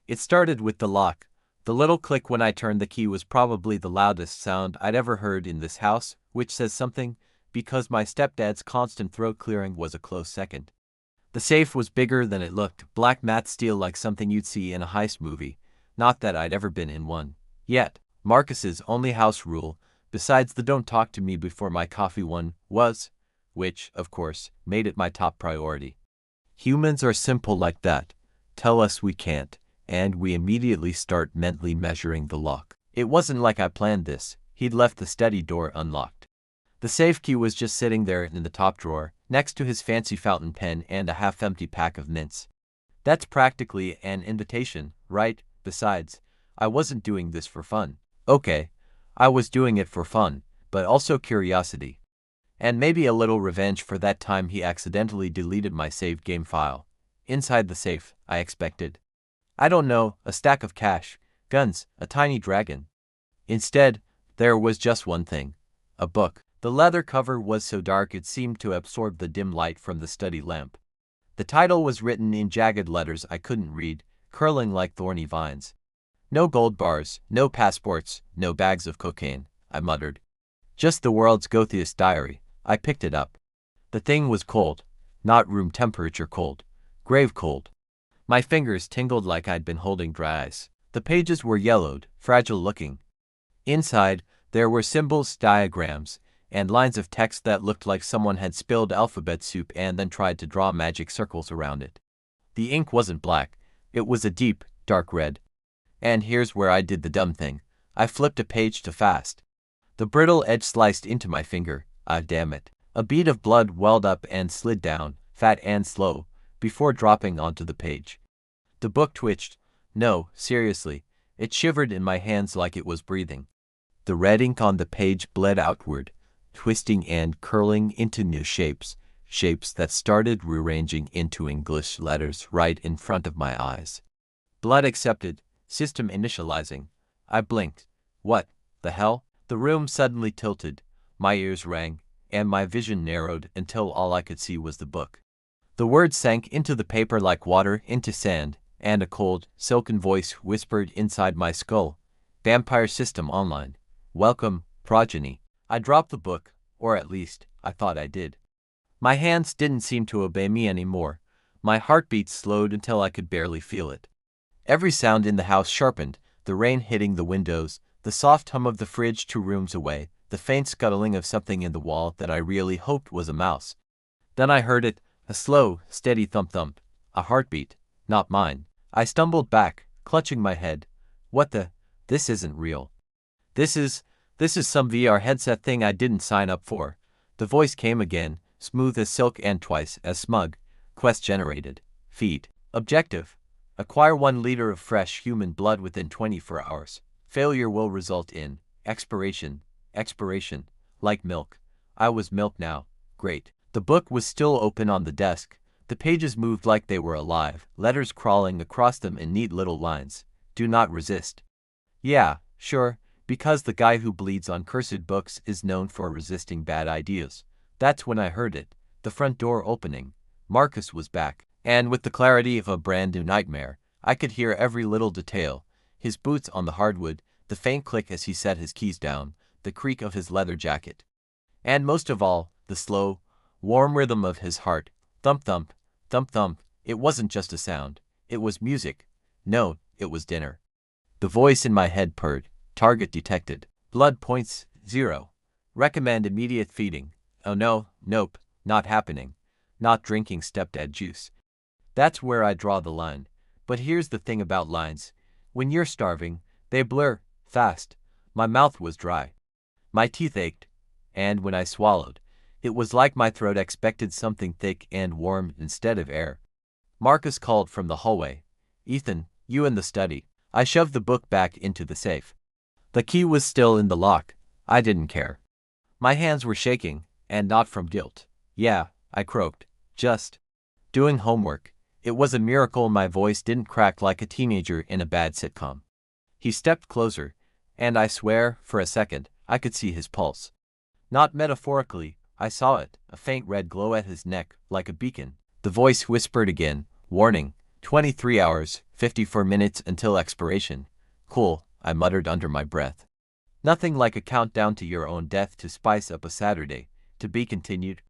It started with the lock. The little click when I turned the key was probably the loudest sound I'd ever heard in this house, which says something, because my stepdad's constant throat clearing was a close second. The safe was bigger than it looked, black matte steel like something you'd see in a heist movie. Not that I'd ever been in one. Yet, Marcus's only house rule, besides the don't talk to me before my coffee one, was, which, of course, made it my top priority. Humans are simple like that. Tell us we can't, and we immediately start mentally measuring the lock. It wasn't like I planned this. He'd left the study door unlocked. The safe key was just sitting there in the top drawer, next to his fancy fountain pen and a half-empty pack of mints. That's practically an invitation, right? Besides, I wasn't doing this for fun. Okay, I was doing it for fun, but also curiosity. And maybe a little revenge for that time he accidentally deleted my saved game file. Inside the safe, I expected, I don't know, a stack of cash, guns, a tiny dragon. Instead, there was just one thing. A book. The leather cover was so dark it seemed to absorb the dim light from the study lamp. The title was written in jagged letters I couldn't read, curling like thorny vines. No gold bars, no passports, no bags of cocaine, I muttered. Just the world's gothiest diary. I picked it up. The thing was cold. Not room temperature cold. Grave cold. My fingers tingled like I'd been holding dry ice. The pages were yellowed, fragile looking. Inside, there were symbols, diagrams, and lines of text that looked like someone had spilled alphabet soup and then tried to draw magic circles around it. The ink wasn't black. It was a deep, dark red. And here's where I did the dumb thing. I flipped a page too fast. The brittle edge sliced into my finger. Ah, damn it. A bead of blood welled up and slid down, fat and slow, before dropping onto the page. The book twitched. No, seriously. It shivered in my hands like it was breathing. The red ink on the page bled outward, twisting and curling into new shapes, shapes that started rearranging into English letters right in front of my eyes. Blood accepted, system initializing. I blinked. What the hell? The room suddenly tilted, my ears rang, and my vision narrowed until all I could see was the book. The words sank into the paper like water into sand, and a cold, silken voice whispered inside my skull, Vampire System Online. Welcome, Progeny. I dropped the book, or at least, I thought I did. My hands didn't seem to obey me anymore. My heartbeat slowed until I could barely feel it. Every sound in the house sharpened, the rain hitting the windows, the soft hum of the fridge 2 rooms away, the faint scuttling of something in the wall that I really hoped was a mouse. Then I heard it, a slow, steady thump-thump, a heartbeat, not mine. I stumbled back, clutching my head. What the? This isn't real. This is some VR headset thing I didn't sign up for. The voice came again, smooth as silk and twice as smug. Quest generated. Feed. Objective. Acquire 1 liter of fresh human blood within 24 hours. Failure will result in expiration. Expiration. Like milk. I was milk now. Great. The book was still open on the desk. The pages moved like they were alive, letters crawling across them in neat little lines. Do not resist. Yeah, sure, because the guy who bleeds on cursed books is known for resisting bad ideas. That's when I heard it. The front door opening. Marcus was back, and with the clarity of a brand new nightmare, I could hear every little detail. His boots on the hardwood, the faint click as he set his keys down, the creak of his leather jacket. And most of all, the slow, warm rhythm of his heart. Thump-thump, thump-thump. It wasn't just a sound. It was music. No, it was dinner. The voice in my head purred. Target detected. Blood points 0. Recommend immediate feeding. Oh no, nope, not happening. Not drinking stepdad juice. That's where I draw the line. But here's the thing about lines. When you're starving, they blur fast. My mouth was dry. My teeth ached. And when I swallowed, it was like my throat expected something thick and warm instead of air. Marcus called from the hallway. Ethan, you in the study. I shoved the book back into the safe. The key was still in the lock. I didn't care. My hands were shaking, and not from guilt. Yeah, I croaked. Just doing homework. It was a miracle my voice didn't crack like a teenager in a bad sitcom. He stepped closer, and I swear, for a second, I could see his pulse. Not metaphorically, I saw it, a faint red glow at his neck, like a beacon. The voice whispered again, warning, 23 hours, 54 minutes until expiration. Cool, I muttered under my breath. Nothing like a countdown to your own death to spice up a Saturday. To be continued.